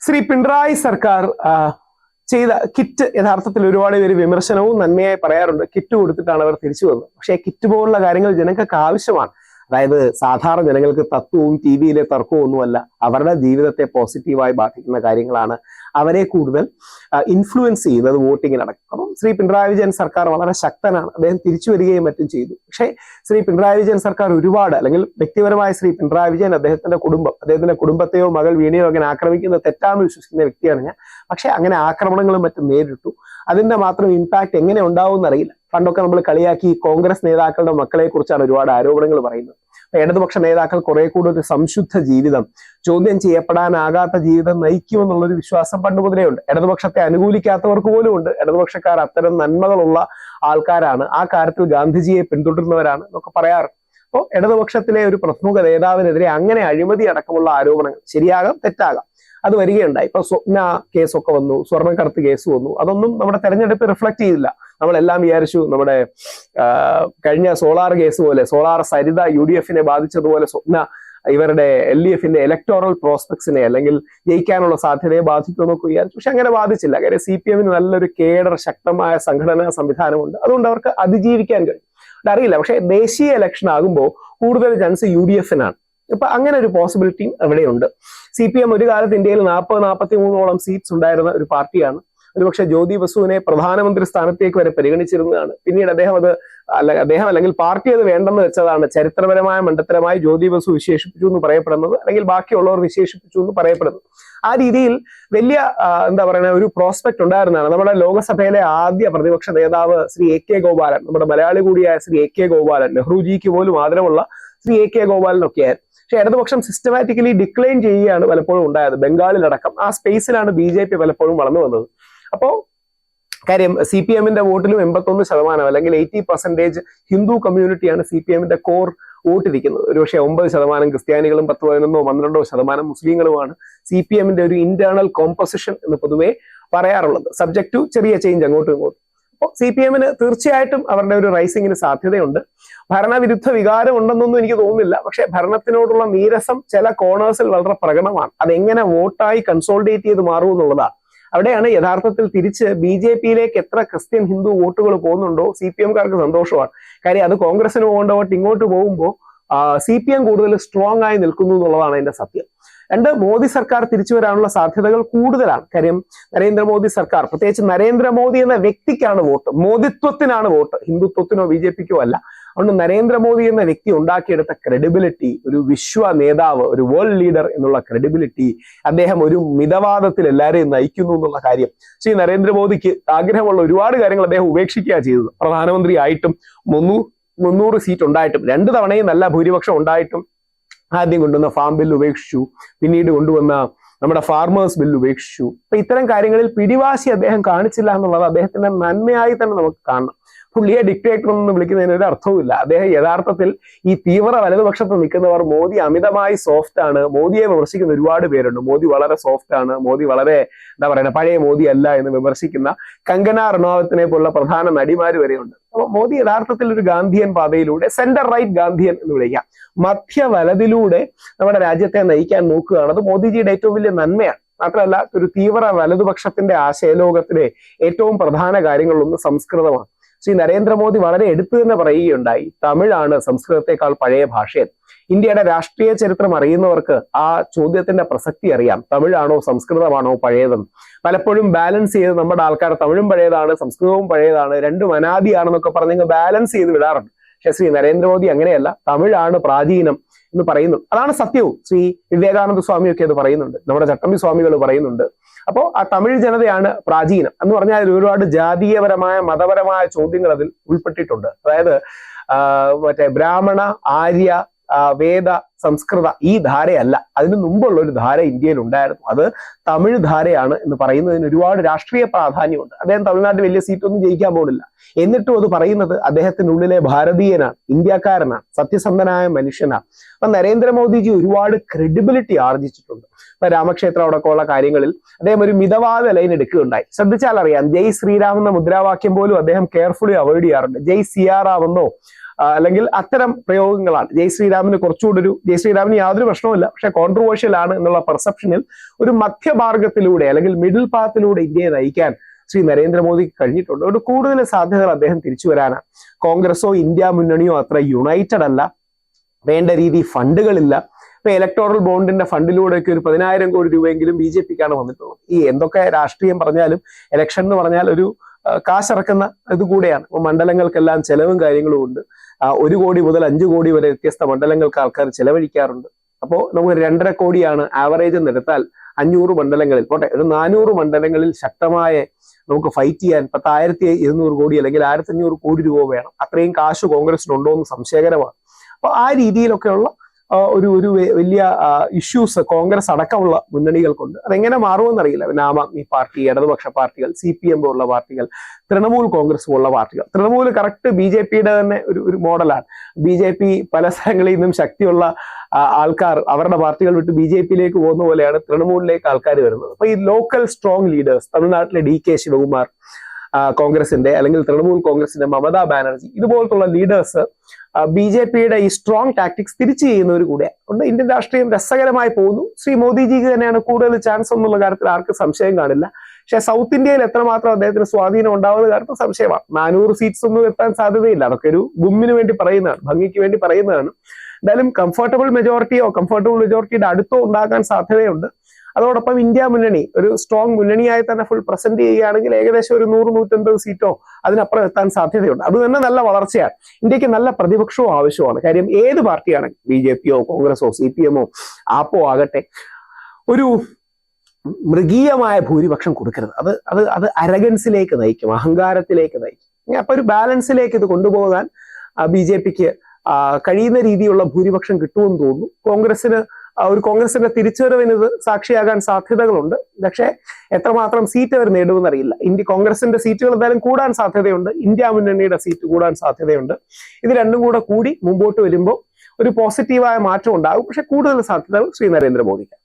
ശ്രീ പിണറായി സർക്കാർ ചെയ്ത കിറ്റ് യഥാർത്ഥത്തിൽ ഒരുപാട് പേര് വിമർശനവും നന്മയായി പറയാറുണ്ട്. കിറ്റ് കൊടുത്തിട്ടാണ് അവർ തിരിച്ചു വന്നത്. പക്ഷേ കിറ്റ് പോലുള്ള കാര്യങ്ങൾ ജനങ്ങൾക്ക് ആവശ്യമാണ്. അതായത് സാധാരണ ജനങ്ങൾക്ക് തത്വവും ടി വിയിലെ തർക്കവും ഒന്നുമല്ല, അവരുടെ ജീവിതത്തെ പോസിറ്റീവായി ബാധിക്കുന്ന കാര്യങ്ങളാണ് അവരെ കൂടുതൽ ഇൻഫ്ലുവൻസ് ചെയ്യുന്നത് വോട്ടിങ്ങിനടക്കം. അപ്പം ശ്രീ പിണറായി വിജയൻ സർക്കാർ വളരെ ശക്തനാണ്, അദ്ദേഹം തിരിച്ചു വരികയും മറ്റും ചെയ്തു. പക്ഷേ ശ്രീ പിണറായി വിജയൻ സർക്കാർ ഒരുപാട്, അല്ലെങ്കിൽ വ്യക്തിപരമായ ശ്രീ പിണറായി വിജയൻ അദ്ദേഹത്തിന്റെ കുടുംബത്തെയോ മകൾ വീണയോ അങ്ങനെ ആക്രമിക്കുന്നത് തെറ്റാന്ന് വിശ്വസിക്കുന്ന വ്യക്തിയാണ് ഞാൻ. പക്ഷെ അങ്ങനെ ആക്രമണങ്ങളും മറ്റും നേരിട്ടു. അതിന്റെ മാത്രം ഇമ്പാക്ട് എങ്ങനെ ഉണ്ടാവും എന്നറിയില്ല. പണ്ടൊക്കെ നമ്മൾ കളിയാക്കി കോൺഗ്രസ് നേതാക്കളുടെ മക്കളെ കുറിച്ചാണ് ഒരുപാട് ആരോപണങ്ങൾ പറയുന്നത്. ഇടതുപക്ഷ നേതാക്കൾ കുറെ കൂടെ ഒരു സംശുദ്ധ ജീവിതം, ചോദ്യം ചെയ്യപ്പെടാനാകാത്ത ജീവിതം നയിക്കുമെന്നുള്ളൊരു വിശ്വാസം പണ്ട് മുതലേ ഉണ്ട്. ഇടതുപക്ഷത്തെ അനുകൂലിക്കാത്തവർക്ക് പോലും ഉണ്ട്. ഇടതുപക്ഷക്കാർ അത്തരം നന്മകളുള്ള ആൾക്കാരാണ്, ആ കാര്യത്തിൽ ഗാന്ധിജിയെ പിന്തുടരുന്നവരാണ് എന്നൊക്കെ പറയാറ്. അപ്പോൾ ഇടതുപക്ഷത്തിലെ ഒരു പ്രമുഖ നേതാവിനെതിരെ അങ്ങനെ അഴിമതി അടക്കമുള്ള ആരോപണങ്ങൾ ശരിയാകാം തെറ്റാകാം അത് വരികയുണ്ടായി. ഇപ്പൊ സ്വപ്ന കേസൊക്കെ വന്നു, സ്വർണ്ണക്കടത്ത് കേസ് വന്നു. അതൊന്നും നമ്മുടെ തെരഞ്ഞെടുപ്പ് റിഫ്ലക്ട് ചെയ്തില്ല. നമ്മളെല്ലാം വിചാരിച്ചു നമ്മുടെ കഴിഞ്ഞ സോളാർ കേസ് പോലെ, സോളാർ സരിത UDF-നെ ബാധിച്ചതുപോലെ സ്വപ്ന ഇവരുടെ LDF-ന്റെ ഇലക്ടോറൽ പ്രോസ്പെക്ട്സിനെ അല്ലെങ്കിൽ ജയിക്കാനുള്ള സാധ്യതയെ ബാധിക്കുമെന്നൊക്കെ വിചാരിച്ചു. പക്ഷെ അങ്ങനെ ബാധിച്ചില്ല. കാര്യം CPM-ന് നല്ലൊരു കേഡർ, ശക്തമായ സംഘടനാ സംവിധാനമുണ്ട്. അതുകൊണ്ട് അവർക്ക് അതിജീവിക്കാൻ കഴിയും. അറിയില്ല. പക്ഷെ ദേശീയ ഇലക്ഷൻ ആകുമ്പോൾ കൂടുതൽ ചാൻസ് UDF-നാണ്. ഇപ്പൊ അങ്ങനെ ഒരു പോസിബിലിറ്റി അവിടെയുണ്ട്. CPM ഒരു കാലത്ത് ഇന്ത്യയിൽ 40-43 സീറ്റ്സ് ഉണ്ടായിരുന്ന ഒരു പാർട്ടിയാണ്. ഒരുപക്ഷെ ജ്യോതി ബസുവിനെ പ്രധാനമന്ത്രി സ്ഥാനത്തേക്ക് വരെ പരിഗണിച്ചിരുന്നതാണ്. പിന്നീട് അദ്ദേഹം അല്ലെങ്കിൽ പാർട്ടി അത് വേണ്ടെന്ന് വെച്ചതാണ്. ചരിത്രപരമായ മണ്ഡലമായി ജ്യോതി ബസു വിശേഷിപ്പിച്ചു എന്ന് പറയപ്പെടുന്നത്, അല്ലെങ്കിൽ ബാക്കിയുള്ളവർ വിശേഷിപ്പിച്ചു എന്ന് പറയപ്പെടുന്നത്. ആ രീതിയിൽ വലിയ ഒരു പ്രോസ്പെക്ട് ഉണ്ടായിരുന്നതാണ്. നമ്മുടെ ലോകസഭയിലെ ആദ്യ പ്രതിപക്ഷ നേതാവ് ശ്രീ AK ഗോപാലൻ, നമ്മുടെ മലയാളി കൂടിയായ ശ്രീ AK ഗോപാലൻ, നെഹ്റുജിക്ക് പോലും ആദരവുള്ള ശ്രീ AK ഗോപാലനൊക്കെയായിരുന്നു. പക്ഷെ ഇടതുപക്ഷം സിസ്റ്റമാറ്റിക്കലി ഡിക്ലൈൻ ചെയ്യുകയാണ് പലപ്പോഴും ഉണ്ടായത്. ബംഗാളിലടക്കം ആ സ്പേസിലാണ് BJP പലപ്പോഴും വളർന്നു വന്നത്. അപ്പോ കാര്യം CPM-ന്റെ വോട്ടിലും 81% അല്ലെങ്കിൽ 80% ഹിന്ദു കമ്മ്യൂണിറ്റിയാണ് CPM-ന്റെ കോർ വോട്ടിരിക്കുന്നത്. ഒരുപക്ഷെ 9% ക്രിസ്ത്യാനികളും 10-11-12% മുസ്ലിങ്ങളുമാണ് CPM-ന്റെ ഒരു ഇന്റേണൽ കോമ്പോസിഷൻ എന്ന് പൊതുവെ പറയാറുള്ളത്. സബ്ജക്ട് ടു ചെറിയ ചേഞ്ച് അങ്ങോട്ടും ഇങ്ങോട്ടും. അപ്പോൾ CPM-ന് തീർച്ചയായിട്ടും അവരുടെ ഒരു റൈസിങ്ങിന് സാധ്യതയുണ്ട്. ഭരണവിരുദ്ധ വികാരം ഉണ്ടെന്നൊന്നും എനിക്ക് തോന്നുന്നില്ല. പക്ഷെ ഭരണത്തിനോടുള്ള നീരസം ചില കോർണേഴ്സിൽ വളരെ പ്രകടമാണ്. അതെങ്ങനെ വോട്ടായി കൺസോൾഡേറ്റ് ചെയ്ത് മാറും എന്നുള്ളതാണ്. അവിടെയാണ് യഥാർത്ഥത്തിൽ തിരിച്ച് BJP-യിലേക്ക് എത്ര ക്രിസ്ത്യൻ ഹിന്ദു വോട്ടുകൾ പോകുന്നുണ്ടോ CPM-കാർക്ക് സന്തോഷമാണ്. കാര്യം അത് കോൺഗ്രസിന് പോകേണ്ട വോട്ട് ഇങ്ങോട്ട് പോകുമ്പോൾ CPM കൂടുതൽ സ്ട്രോങ് ആയി നിൽക്കുന്നു എന്നുള്ളതാണ് അതിന്റെ സത്യം. രണ്ട്, മോദി സർക്കാർ തിരിച്ചു വരാനുള്ള സാധ്യതകൾ കൂടുതലാണ്. കാര്യം നരേന്ദ്രമോദി സർക്കാർ, പ്രത്യേകിച്ച് നരേന്ദ്രമോദി എന്ന വ്യക്തിക്കാണ് വോട്ട്, മോദിത്വത്തിനാണ് വോട്ട്, ഹിന്ദുത്വത്തിനോ BJP-ക്കോ അല്ല. അതുകൊണ്ട് നരേന്ദ്രമോദി എന്ന വ്യക്തി ഉണ്ടാക്കിയെടുത്ത ക്രെഡിബിലിറ്റി, ഒരു വിശ്വ നേതാവ്, ഒരു വേൾഡ് ലീഡർ എന്നുള്ള ക്രെഡിബിലിറ്റി, അദ്ദേഹം ഒരു മിതവാദത്തിൽ എല്ലാവരെയും നയിക്കുന്നു എന്നുള്ള കാര്യം, ശ്രീ നരേന്ദ്രമോദിക്ക് ആഗ്രഹമുള്ള ഒരുപാട് കാര്യങ്ങൾ അദ്ദേഹം ഉപേക്ഷിക്കുക ചെയ്തത്. പ്രധാനമന്ത്രി ആയിട്ടും 300 സീറ്റ് ഉണ്ടായിട്ടും 2 തവണയും നല്ല ഭൂരിപക്ഷം ഉണ്ടായിട്ടും ആദ്യം കൊണ്ടുവന്ന ഫാം ബില്ല് ഉപേക്ഷിച്ചു, പിന്നീട് കൊണ്ടുവന്ന നമ്മുടെ ഫാർമേഴ്സ് ബില്ല് ഉപേക്ഷിച്ചു. അപ്പൊ ഇത്തരം കാര്യങ്ങളിൽ പിടിവാശി അദ്ദേഹം കാണിച്ചില്ല എന്നുള്ളത് അദ്ദേഹത്തിന്റെ നന്മയായി തന്നെ നമുക്ക് കാണണം. പുള്ളിയെ ഡിക്റ്റേറ്റർ എന്ന് വിളിക്കുന്നതിന് ഒരു അർത്ഥവുമില്ല. അദ്ദേഹം യഥാർത്ഥത്തിൽ ഈ തീവ്ര വലതുപക്ഷത്ത് നിൽക്കുന്നവർ മോദി അമിതമായി സോഫ്റ്റ് ആണ്, മോദിയെ വിമർശിക്കുന്ന ഒരുപാട് പേരുണ്ട്. മോദി വളരെ സോഫ്റ്റ് ആണ്, മോദി വളരെ പഴയ മോദി അല്ല എന്ന് വിമർശിക്കുന്ന കങ്കന റണാവത്തിനെ പോലുള്ള പ്രധാന നടിമാര് വരെയുണ്ട്. അപ്പോൾ മോദി യഥാർത്ഥത്തിൽ ഒരു ഗാന്ധിയൻ പാതയിലൂടെ, സെന്റർ റൈറ്റ് ഗാന്ധിയൻ എന്ന് വിളിക്കാം, മധ്യ വലതിലൂടെ നമ്മുടെ രാജ്യത്തെ നയിക്കാൻ നോക്കുകയാണ്. അത് മോദിജിയുടെ ഏറ്റവും വലിയ നന്മയാണ്. മാത്രമല്ല, ഒരു തീവ്ര വലതുപക്ഷത്തിന്റെ ആശയലോകത്തിലെ ഏറ്റവും പ്രധാന കാര്യങ്ങളിലൊന്ന് സംസ്കൃതമാണ്. ശ്രീ നരേന്ദ്രമോദി വളരെ എടുത്തു തന്നെ പറയുകയുണ്ടായി, തമിഴാണ് സംസ്കൃതത്തെക്കാൾ പഴയ ഭാഷയെന്ന്. ഇന്ത്യയുടെ രാഷ്ട്രീയ ചരിത്രം അറിയുന്നവർക്ക് ആ ചോദ്യത്തിന്റെ പ്രസക്തി അറിയാം. തമിഴാണോ സംസ്കൃതമാണോ പഴയതെന്ന് പലപ്പോഴും ബാലൻസ് ചെയ്ത് നമ്മുടെ ആൾക്കാർ തമിഴും പഴയതാണ് സംസ്കൃതവും പഴയതാണ്, രണ്ടും അനാദിയാണെന്നൊക്കെ പറഞ്ഞ് ബാലൻസ് ചെയ്ത് വിടാറുണ്ട്. പക്ഷെ ശ്രീ നരേന്ദ്രമോദി അങ്ങനെയല്ല, തമിഴാണ് പ്രാചീനം എന്ന് പറയുന്നു. അതാണ് സത്യവും. ശ്രീ വിവേകാനന്ദ സ്വാമിയൊക്കെ അത് പറയുന്നുണ്ട്, നമ്മുടെ ചട്ടമ്പി സ്വാമികൾ പറയുന്നുണ്ട്. അപ്പോൾ ആ തമിഴ് ജനതയാണ് പ്രാചീനം എന്ന് പറഞ്ഞാൽ ഒരുപാട് ജാതീയപരമായ മതപരമായ ചോദ്യങ്ങൾ അതിൽ ഉൾപ്പെട്ടിട്ടുണ്ട്. അതായത് ബ്രാഹ്മണ, ആര്യ, വേദ, സംസ്കൃത ഈ ധാരയല്ല, അതിന് മുമ്പുള്ള ഒരു ധാര ഇന്ത്യയിൽ ഉണ്ടായിരുന്നു. അത് തമിഴ് ധാരയാണ് എന്ന് പറയുന്നതിന് ഒരുപാട് രാഷ്ട്രീയ പ്രാധാന്യമുണ്ട്. അദ്ദേഹം തമിഴ്നാട്ടിൽ വലിയ സീറ്റൊന്നും ജയിക്കാൻ പോകുന്നില്ല. എന്നിട്ടും അത് പറയുന്നത് അദ്ദേഹത്തിനുള്ളിലെ ഭാരതീയനാണ്, ഇന്ത്യക്കാരനാണ്, സത്യസന്ധനായ മനുഷ്യനാണ്. അപ്പൊ നരേന്ദ്രമോദിജി ഒരുപാട് ക്രെഡിബിലിറ്റി ആർജിച്ചിട്ടുണ്ട്. ഇപ്പൊ രാമക്ഷേത്രം അടക്കമുള്ള കാര്യങ്ങളിൽ അദ്ദേഹം ഒരു മിതവാദ ലൈൻ എടുക്കുകയുണ്ടായി. ശ്രദ്ധിച്ചാൽ അറിയാം, ജയ് ശ്രീരാം എന്ന മുദ്രാവാക്യം പോലും അദ്ദേഹം കെയർഫുള്ളി അവോയ്ഡ് ചെയ്യാറുണ്ട്. ജയ് സിയാറാം എന്നോ അല്ലെങ്കിൽ അത്തരം പ്രയോഗങ്ങളാണ്. ജയ് ശ്രീരാമിന് ജയ് ശ്രീരാമിന് യാതൊരു പ്രശ്നവുമില്ല, പക്ഷെ കോൺട്രവേഴ്ഷ്യൽ ആണ് എന്നുള്ള പെർസെപ്ഷനിൽ ഒരു മധ്യമാർഗത്തിലൂടെ അല്ലെങ്കിൽ മിഡിൽ പാത്തിലൂടെ ഇന്ത്യയെ നയിക്കാൻ ശ്രീ നരേന്ദ്രമോദിക്ക് കഴിഞ്ഞിട്ടുണ്ട്. അതുകൊണ്ട് കൂടുതൽ സാധ്യതകൾ അദ്ദേഹം തിരിച്ചു വരാനാണ്. കോൺഗ്രസോ ഇന്ത്യ മുന്നണിയോ അത്ര യുണൈറ്റഡ് അല്ല, വേണ്ട രീതി ഫണ്ടുകളില്ല. ഇപ്പൊ ഇലക്ടോറൽ ബോണ്ടിന്റെ ഫണ്ടിലൂടെയൊക്കെ ഒരു 10,000 കോടി രൂപയെങ്കിലും BJPക്കാണ് വന്നിട്ടുള്ളത്. ഈ എന്തൊക്കെ രാഷ്ട്രീയം പറഞ്ഞാലും ഇലക്ഷൻ എന്ന് പറഞ്ഞാൽ ഒരു കാശിറക്കുന്ന ഇത് കൂടെയാണ്. ഇപ്പൊ മണ്ഡലങ്ങൾക്കെല്ലാം ചെലവും കാര്യങ്ങളും ഉണ്ട്. 1 കോടി മുതൽ 5 കോടി വരെ വ്യത്യസ്ത മണ്ഡലങ്ങൾക്ക് ആൾക്കാർ ചെലവഴിക്കാറുണ്ട്. അപ്പോൾ നമുക്ക് 2.5 കോടിയാണ് ആവറേജ് എന്ന് എടുത്താൽ 500 മണ്ഡലങ്ങളിൽ പോട്ടെ, ഒരു 400 മണ്ഡലങ്ങളിൽ ശക്തമായ നമുക്ക് ഫൈറ്റ് ചെയ്യാൻ 10,200 കോടി അല്ലെങ്കിൽ 1,500 കോടി രൂപ വേണം. അത്രയും കാശ് കോൺഗ്രസിനുണ്ടോ എന്ന് സംശയകരമാണ്. അപ്പൊ ആ രീതിയിലൊക്കെയുള്ള ഒരു വലിയ ഇഷ്യൂസ് കോൺഗ്രസ് അടക്കമുള്ള മുന്നണികൾക്കുണ്ട്. അതെങ്ങനെ മാറുമെന്നറിയില്ല. പിന്നെ ആം ആദ്മി പാർട്ടി, ഇടതുപക്ഷ പാർട്ടികൾ, CPM പോലുള്ള പാർട്ടികൾ, തൃണമൂൽ കോൺഗ്രസ് പോലുള്ള പാർട്ടികൾ. തൃണമൂൽ കറക്റ്റ് BJPയുടെ തന്നെ ഒരു മോഡലാണ്. BJP പല സ്ഥലങ്ങളിൽ നിന്നും ശക്തിയുള്ള ആൾക്കാർ അവരുടെ പാർട്ടികൾ വിട്ട് BJPയിലേക്ക് പോകുന്ന പോലെയാണ് തൃണമൂലിലേക്ക് ആൾക്കാർ വരുന്നത്. അപ്പൊ ഈ ലോക്കൽ സ്ട്രോങ് ലീഡേഴ്സ്, തമിഴ്നാട്ടിലെ DK ശിവകുമാർ കോൺഗ്രസിന്റെ അല്ലെങ്കിൽ തൃണമൂൽ കോൺഗ്രസിന്റെ മമതാ ബാനർജി, ഇതുപോലത്തുള്ള ലീഡേഴ്സ് BJPയുടെ ഈ സ്ട്രോങ് ടാക്ടിക്സ് തിരിച്ചു ചെയ്യുന്നവർ കൂടെ ഉണ്ട്. ഇന്ത്യൻ രാഷ്ട്രീയം രസകരമായി പോകുന്നു. ശ്രീ മോദിജിക്ക് തന്നെയാണ് കൂടുതൽ ചാൻസ് എന്നുള്ള കാര്യത്തിൽ ആർക്കും സംശയം കാണില്ല. പക്ഷെ സൗത്ത് ഇന്ത്യയിൽ എത്രമാത്രം അദ്ദേഹത്തിന് സ്വാധീനം ഉണ്ടാവുന്ന കാര്യത്തിൽ സംശയമാണ്. 400 സീറ്റ്സ് ഒന്നും എത്താൻ സാധ്യതയില്ല. അതൊക്കെ ഒരു ഗുമ്മിന് വേണ്ടി പറയുന്നതാണ്, ഭംഗിക്ക് വേണ്ടി പറയുന്നതാണ്. എന്തായാലും കംഫർട്ടബിൾ മെജോറിറ്റിയുടെ അടുത്തോ ഉണ്ടാക്കാൻ സാധ്യതയുണ്ട്. അതോടൊപ്പം ഇന്ത്യ മുന്നണി ഒരു സ്ട്രോങ് മുന്നണിയായി തന്നെ ഫുൾ പ്രസന്റ് ചെയ്യുകയാണെങ്കിൽ ഏകദേശം ഒരു 100-150 സീറ്റോ അതിനപ്പുറം എത്താൻ സാധ്യതയുണ്ട്. അത് തന്നെ നല്ല വളർച്ചയാണ്. ഇന്ത്യക്ക് നല്ല പ്രതിപക്ഷവും ആവശ്യമാണ്. കാര്യം ഏത് പാർട്ടിയാണ്, BJPയോ കോൺഗ്രസോ CPM ആപ്പോ ആകട്ടെ, ഒരു മൃഗീയമായ ഭൂരിപക്ഷം കൊടുക്കരുത്. അത് അരഗൻസിലേക്ക് നയിക്കും, അഹങ്കാരത്തിലേക്ക് നയിക്കും. അപ്പൊ ഒരു ബാലൻസിലേക്ക് ഇത് കൊണ്ടുപോകാൻ BJPക്ക് കഴിയുന്ന രീതിയിലുള്ള ഭൂരിപക്ഷം കിട്ടുമെന്ന് തോന്നുന്നു. കോൺഗ്രസിന്റെ തിരിച്ചുവരവിന് ഇത് സാക്ഷിയാകാൻ സാധ്യതകളുണ്ട്. പക്ഷേ എത്രമാത്രം സീറ്റ് അവർ നേടുമെന്നറിയില്ല. കോൺഗ്രസിന്റെ സീറ്റുകൾ എന്തായാലും കൂടാൻ സാധ്യതയുണ്ട്, ഇന്ത്യ മുന്നണിയുടെ സീറ്റ് കൂടാൻ സാധ്യതയുണ്ട്. ഇത് രണ്ടും കൂടി മുമ്പോട്ട് വരുമ്പോൾ ഒരു പോസിറ്റീവായ മാറ്റം ഉണ്ടാകും. പക്ഷെ കൂടുതൽ സാധ്യതകൾ ശ്രീ നരേന്ദ്രമോദിക്ക്.